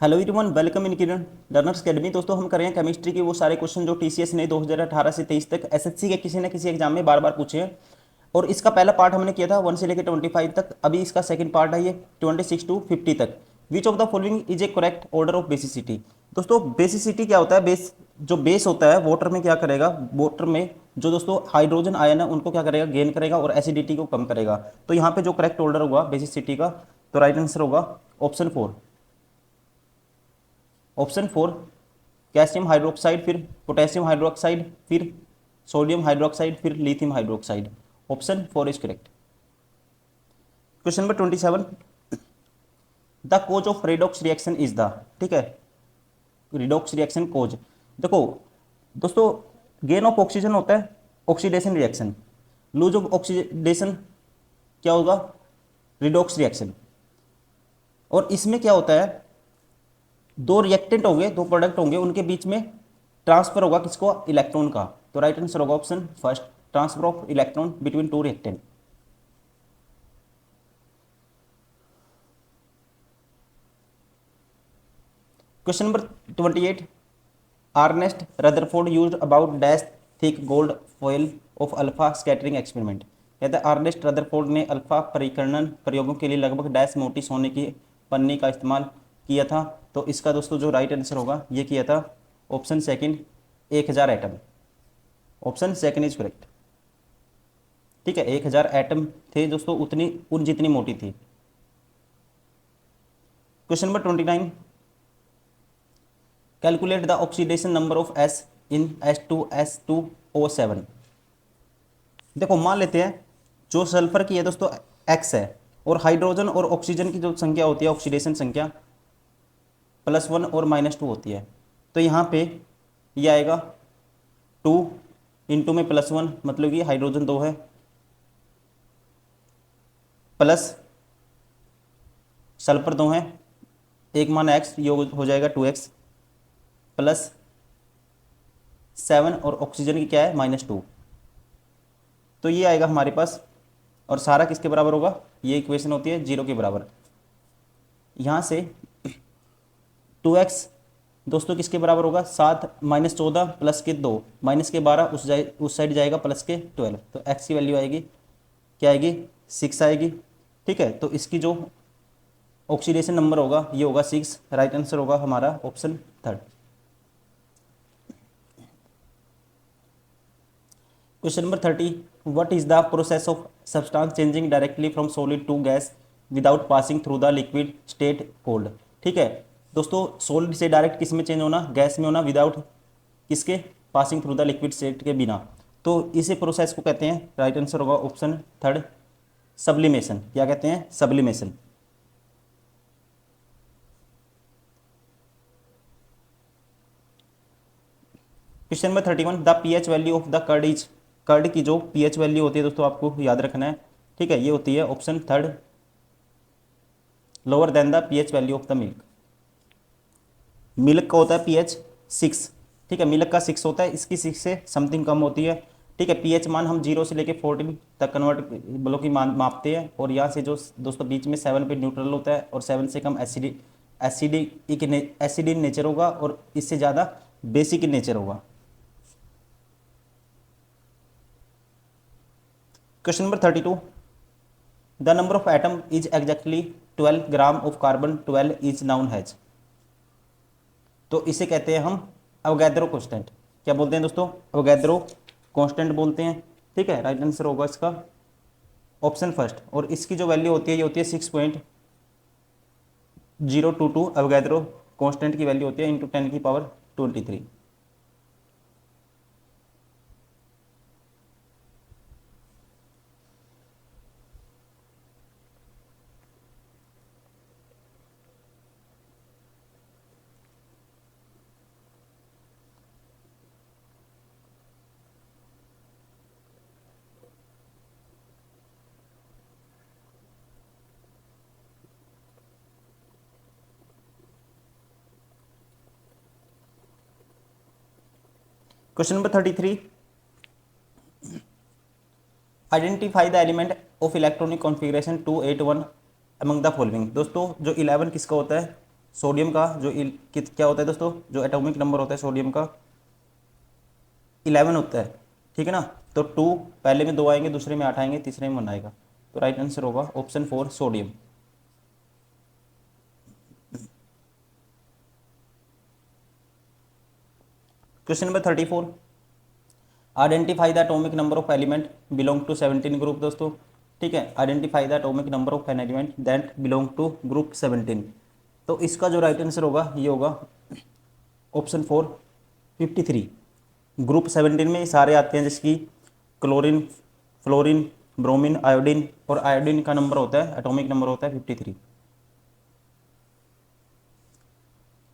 Hello everyone, welcome in Kiran learners academy. दोस्तों, हम कर रहे हैं केमिस्ट्री के वो सारे क्वेश्चन जो टीसीएस ने 2018 से 23 तक एसएससी के किसी न किसी एग्जाम में बार बार पूछे हैं। और इसका पहला पार्ट हमने किया था 1 से लेकर 25 तक। अभी इसका सेकंड पार्ट है ये 26 टू 50 तक। विच of the following is A correct order of basicity. दोस्तों, बेसिसिटी क्या होता है? बेस जो बेस होता है वाटर में क्या करेगा? वाटर में जो दोस्तों हाइड्रोजन आयन है उनको क्या करेगा? गेन करेगा और एसिडिटी को कम करेगा। तो यहाँ पे जो करेक्ट ऑर्डर होगा बेसिसिटी का, तो राइट आंसर होगा ऑप्शन 4। ऑप्शन 4, कैल्शियम हाइड्रोक्साइड, फिर पोटेशियम हाइड्रोक्साइड, फिर सोडियम हाइड्रोक्साइड, फिर lithium hydroxide. Option 4 is correct. Question number 27, the cause of redox reaction is the. ठीक है, रिडॉक्स रिएक्शन कोज। देखो दोस्तों, गेन ऑफ ऑक्सीजन होता है oxidation reaction, loss of oxidation क्या होगा? Redox reaction. और इसमें क्या होता है? दो रिएक्टेंट होंगे, दो प्रोडक्ट होंगे, उनके बीच में ट्रांसफर होगा किसको? इलेक्ट्रॉन का। तो राइट आंसर होगा option first, transfer of electron between two reactant. Question number 28, Ernest Rutherford used about dash thick gold foil of alpha scattering experiment. कहते हैं आर्नेस्ट रदरफोर्ड ने अल्फा परिकर्णन प्रयोगों के लिए लगभग डैश मोटी सोने की पन्नी का इस्तेमाल किया था। तो इसका दोस्तों जो राइट आंसर होगा ये किया था option second, 1000 atom. Option second is correct. ठीक है, 1000 एटम थे दोस्तों, उतनी उन जितनी मोटी थी। Question number 29, calculate the oxidation number of S in H2S2O7। देखो मान लेते हैं जो सल्फर की है दोस्तों एक्स है, और हाइड्रोजन और ऑक्सीजन की जो संख्या होती है ऑक्सीडेशन संख्या +1 और -2 होती है। तो यहाँ पे ये आएगा 2 इंटू में +1, मतलब कि हाइड्रोजन 2 है, प्लस सल्फर 2 है, एक मान एक्स, ये हो जाएगा 2x, प्लस 7 और ऑक्सीजन की क्या है? -2। तो ये आएगा हमारे पास, और सारा किसके बराबर होगा? ये इक्वेशन होती है 0 के बराबर। यहाँ से 2x दोस्तों किसके बराबर होगा? 7 -14 प्लस के 2 माइनस के 12, उस साइड जाएगा प्लस के 12। तो x की वैल्यू आएगी क्या आएगी? 6 आएगी। ठीक है, तो इसकी जो ऑक्सीडेशन नंबर होगा ये होगा 6। राइट आंसर होगा हमारा option third. Question number 30, what is the process of substance changing directly from solid to gas without passing through the liquid state called. ठीक है दोस्तों, सॉलिड से डायरेक्ट किस में चेंज होना? गैस में होना, विदाउट किसके? Passing through the liquid state के बिना। तो इसी प्रोसेस को कहते हैं, राइट आंसर होगा ऑप्शन थर्ड, सब्लिमेशन। क्या कहते हैं? Sublimation. Question number 31, the pH value of the curd is. Curd की जो पीएच वैल्यू होती है दोस्तों आपको याद रखना है। ठीक है, ये होती है option third, lower than the pH value of the milk. Milk का होता है पीएच 6। ठीक है, मिल्क का 6 होता है, इसकी 6 से समथिंग कम होती है। ठीक है, पीएच मान हम 0 से लेके 14 तक कन्वर्ट ब्लो की मान मापते हैं। और यहाँ से जो दोस्तों बीच में 7 पे न्यूट्रल होता है, और 7 से कम एसिडिक नेचर होगा, और इससे ज़्यादा बेसिक इन नेचर होगा। Question number 32, the number of atom is exactly 12 gram of carbon 12 is noun has. तो इसे कहते हैं हम अवोगाद्रो कांस्टेंट। क्या बोलते हैं दोस्तों? अवोगाद्रो कांस्टेंट बोलते हैं। ठीक है, राइट आंसर होगा इसका ऑप्शन फर्स्ट। और इसकी जो वैल्यू होती है ये होती है 6.022। अवोगाद्रो कांस्टेंट की वैल्यू होती है into 10⁻23। Question number 33, identify the element of electronic configuration 281 among the following. दोस्तों जो 11 किसका होता है? सोडियम का जो क्या होता है दोस्तों, जो एटॉमिक नंबर होता है सोडियम का 11 होता है, ठीक है ना। तो 2 पहले में 2 आएंगे, दूसरे में 8 आएंगे, तीसरे में 1 आएगा। तो राइट आंसर होगा option 4 sodium. Question number 34, identify the atomic number of element belong to 17 group दोस्तों, ठीक है। Identify the atomic number of an element that belong to group 17। तो इसका जो राइट आंसर होगा ये होगा ऑप्शन 4 53। ग्रुप 17 में सारे आते हैं, जिसकी क्लोरीन, फ्लोरीन, ब्रोमीन, आयोडीन, और आयोडीन का नंबर होता है, एटॉमिक नंबर होता है 53।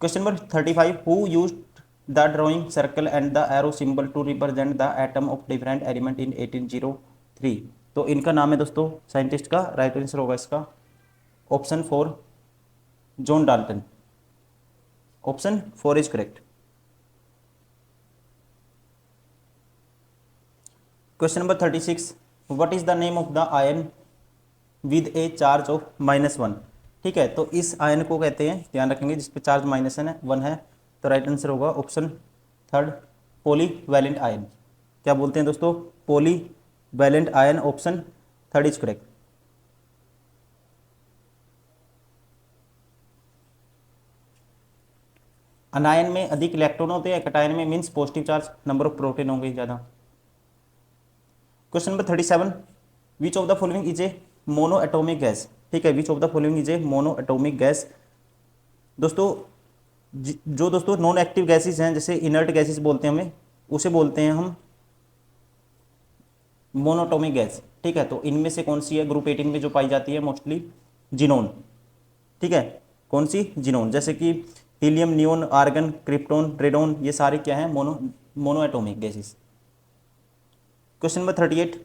Question number 35, who used the drawing circle and the arrow symbol to represent the atom of different element in 1803। तो इनका नाम है दोस्तों साइंटिस्ट का, राइट आंसर होगा इसका option 4 John Dalton. Option 4 is correct. Question number 36, what is the name of the ion with A charge of -1। ठीक है, तो इस आयन को कहते हैं, ध्यान रखेंगे, जिस पे चार्ज -1 है। तो राइट आंसर होगा ऑप्शन 3 पॉलीवैलेंट आयन। क्या बोलते हैं दोस्तों, polyvalent ion. Option 3 is correct. अनायन में अधिक इलेक्ट्रॉन होते हैं, कैटायन में means positive charge, number of proton होंगे ज़्यादा। Question number 37, which of the following is a mono atomic gas. ठीक है, विच of the following is a mono atomic gas. दोस्तों जो दोस्तों नॉन एक्टिव गैसेस हैं, जैसे इनर्ट गैसेस बोलते हैं हमें, उसे बोलते हैं हम मोनोटोमिक गैस। ठीक है, तो इनमें से कौन सी है, ग्रुप 18 में जो पाई जाती है मोस्टली, जिनोन। ठीक है, कौन सी, जिनोन। जैसे कि helium, neon, argon, krypton, radon, ये सारे क्या हैं, monoatomic gases. Question number 38,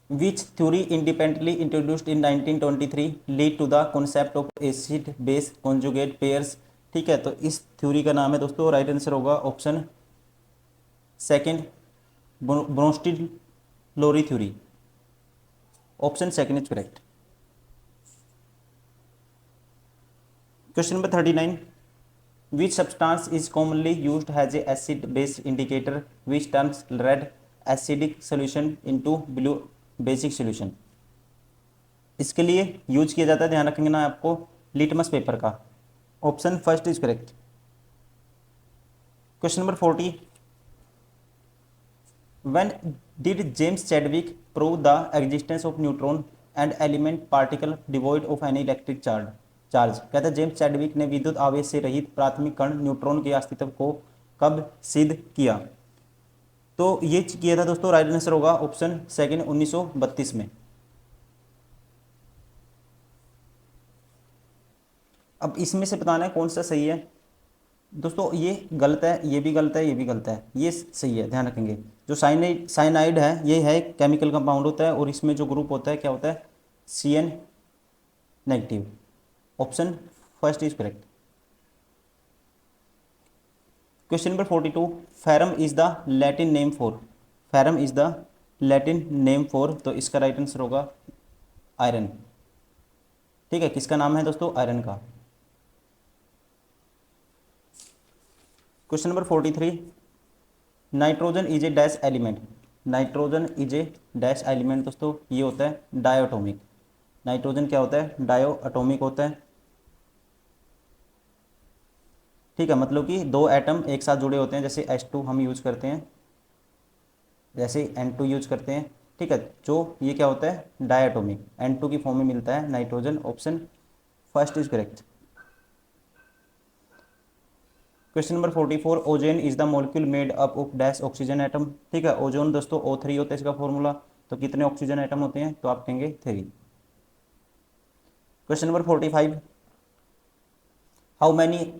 which theory independently introduced in 1923 lead to the concept of acid base conjugate pairs। ठीक है, तो इस थ्योरी का नाम है दोस्तों, राइट आंसर होगा option 2 Bronsted Lowry theory. Option 2 is correct. Question number 39, which substance is commonly used as a acid base indicator which turns red acidic solution into blue basic solution। इसके लिए use किया जाता है, ध्यान रखेंगे ना आपको, लिटमस पेपर का। Option 1 is correct. Question number 40, when did James Chadwick prove the existence of neutron and element particle devoid of any electric charge. कहते हैं जेम्स चैडविक ने विद्युत आवेश से रहित प्राथमिक कण न्यूट्रॉन के अस्तित्व को कब सिद्ध किया। तो ये किया था दोस्तों, राइट आंसर होगा ऑप्शन 2 1932 में। अब इसमें से बताना है कौन सा सही है दोस्तों। ये गलत है, ये भी गलत है, ये भी गलत है, ये सही है, ध्यान रखेंगे। जो साइनाइड है, ये है केमिकल कंपाउंड होता है, और इसमें जो ग्रुप होता है क्या होता है, Cn negative. Option 1 is correct. Question number 42, ferrum is the Latin name for. Ferrum is the Latin name for, तो इसका राइट आंसर होगा आयरन। ठीक है, किसका नाम है दोस्तों, आयरन का। Question number 43, nitrogen is a dash element. Nitrogen is a dash element दोस्तों, ये होता है डायोटोमिक। नाइट्रोजन क्या होता है, डायो एटोमिक होता है। ठीक है, मतलब कि 2 एटम एक साथ जुड़े होते हैं, जैसे H2 हम यूज करते हैं, जैसे N2 यूज करते हैं। ठीक है, जो ये क्या होता है, डायटोमिक, N2 की फॉर्म में मिलता है nitrogen. Option 1 is correct. Question number 44, ozone is the molecule made up of dash oxygen atom. ठीक है, ओजोन दोस्तों O3 होता है इसका फॉर्मूला। तो कितने ऑक्सीजन एटम होते हैं, तो आप कहेंगे 3। Question number 45, how many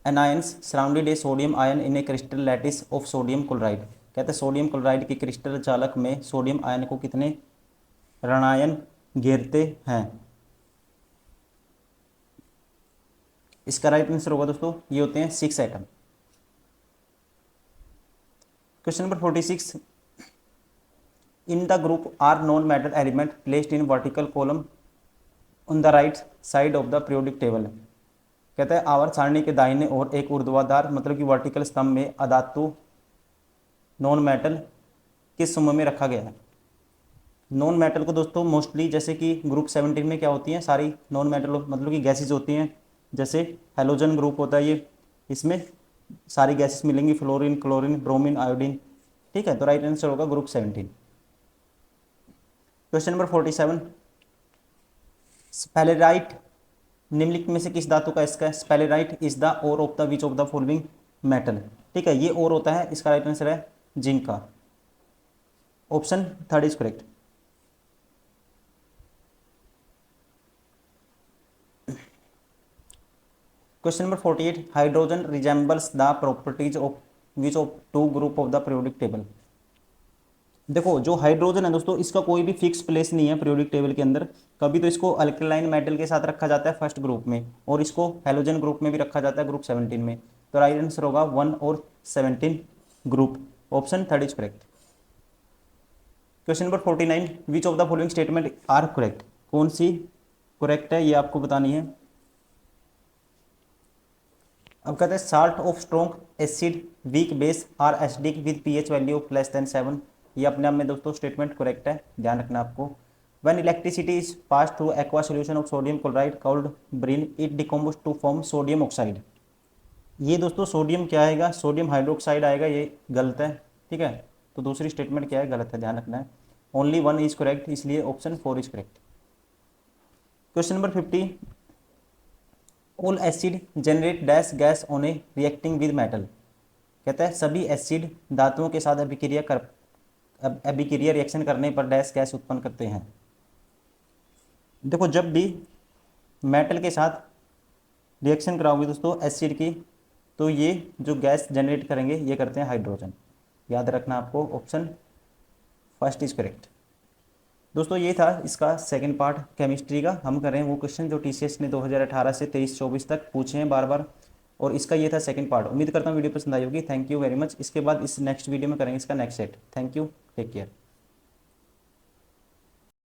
anions surrounded A sodium ion in A crystal lattice of sodium chloride. कहते हैं सोडियम क्लोराइड की क्रिस्टल चालक में सोडियम आयन को कितने ऋणायन घेरते हैं। इसका राइट आंसर होगा दोस्तों, ये होते हैं 6 atom. Question number 46, in the group are non metal element placed in vertical column. On the right side of the periodic table. कहता है आवर्त सारणी के दाहिने ओर एक ऊर्ध्वाधर मतलब कि वर्टिकल स्तंभ में अधातु नॉन मेटल किस समूह में रखा गया है। नॉन मेटल को दोस्तों मोस्टली जैसे कि ग्रुप 17 में क्या होती हैं, सारी नॉन मेटल मतलब कि गैसेज होती हैं, जैसे हेलोजन ग्रुप होता है ये, इसमें सारी गैसेस मिलेंगी, फ्लोरीन, क्लोरीन, ब्रोमीन, आयोडीन। ठीक है, तो राइट आंसर होगा ग्रुप 17। क्वेश्चन नंबर 47, स्पेलेराइट निम्नलिखित में से किस धातु का इसका है। Sphalerite is the ore of the which of the following metal. ठीक है, ये ओर होता है, इसका राइट आंसर है जिंक का। Option third is correct. Question number 48, hydrogen resembles the properties of which of two group of the periodic table. देखो जो हाइड्रोजन है दोस्तों, इसका कोई भी फिक्स प्लेस नहीं है पीरियोडिक टेबल के अंदर। कभी तो इसको अल्कलाइन मेटल के साथ रखा जाता है फर्स्ट ग्रुप में, और इसको हेलोजन ग्रुप में भी रखा जाता है ग्रुप 17 में। तो राइट आंसर होगा 1 और 17 group. Option third is correct. Question number 49, which of the following statement are correct. कौन सी करेक्ट है ये आपको बतानी है। अब कहते हैं salt of strong acid weak base are acidic with pH value of less than 7। ये अपने आप में दोस्तों स्टेटमेंट करेक्ट है, ध्यान रखना आपको। When electricity is pass through aqua solution of sodium chloride called brine it decompose to form sodium oxide. ये दोस्तों सोडियम क्या आएगा, सोडियम हाइड्रोक्साइड आएगा, ये गलत है। ठीक है, तो दूसरी स्टेटमेंट क्या है, गलत है, ध्यान रखना है। ओनली वन इज करेक्ट, इसलिए option 4 is correct. Question number 50, all acid generate dash gas on A reacting with metal. कहता है सभी एसिड धातुओं के साथ अभिक्रिया रिएक्शन करने पर डैश गैस उत्पन्न करते हैं। देखो जब भी मेटल के साथ रिएक्शन कराओगे दोस्तों एसिड की, तो ये जो गैस जनरेट करेंगे ये करते हैं हाइड्रोजन, याद रखना आपको। Option first is correct. दोस्तों ये था इसका सेकंड पार्ट केमिस्ट्री का। हम कर रहे हैं वो क्वेश्चन जो टीसीएस ने 2018 से 23-24 तक पूछे हैं बार बार, और इसका ये था सेकंड पार्ट। उम्मीद करता हूँ वीडियो पसंद आई होगी। Thank you very much. इसके बाद इस नेक्स्ट वीडियो में करेंगे इसका next set. Thank you, take care.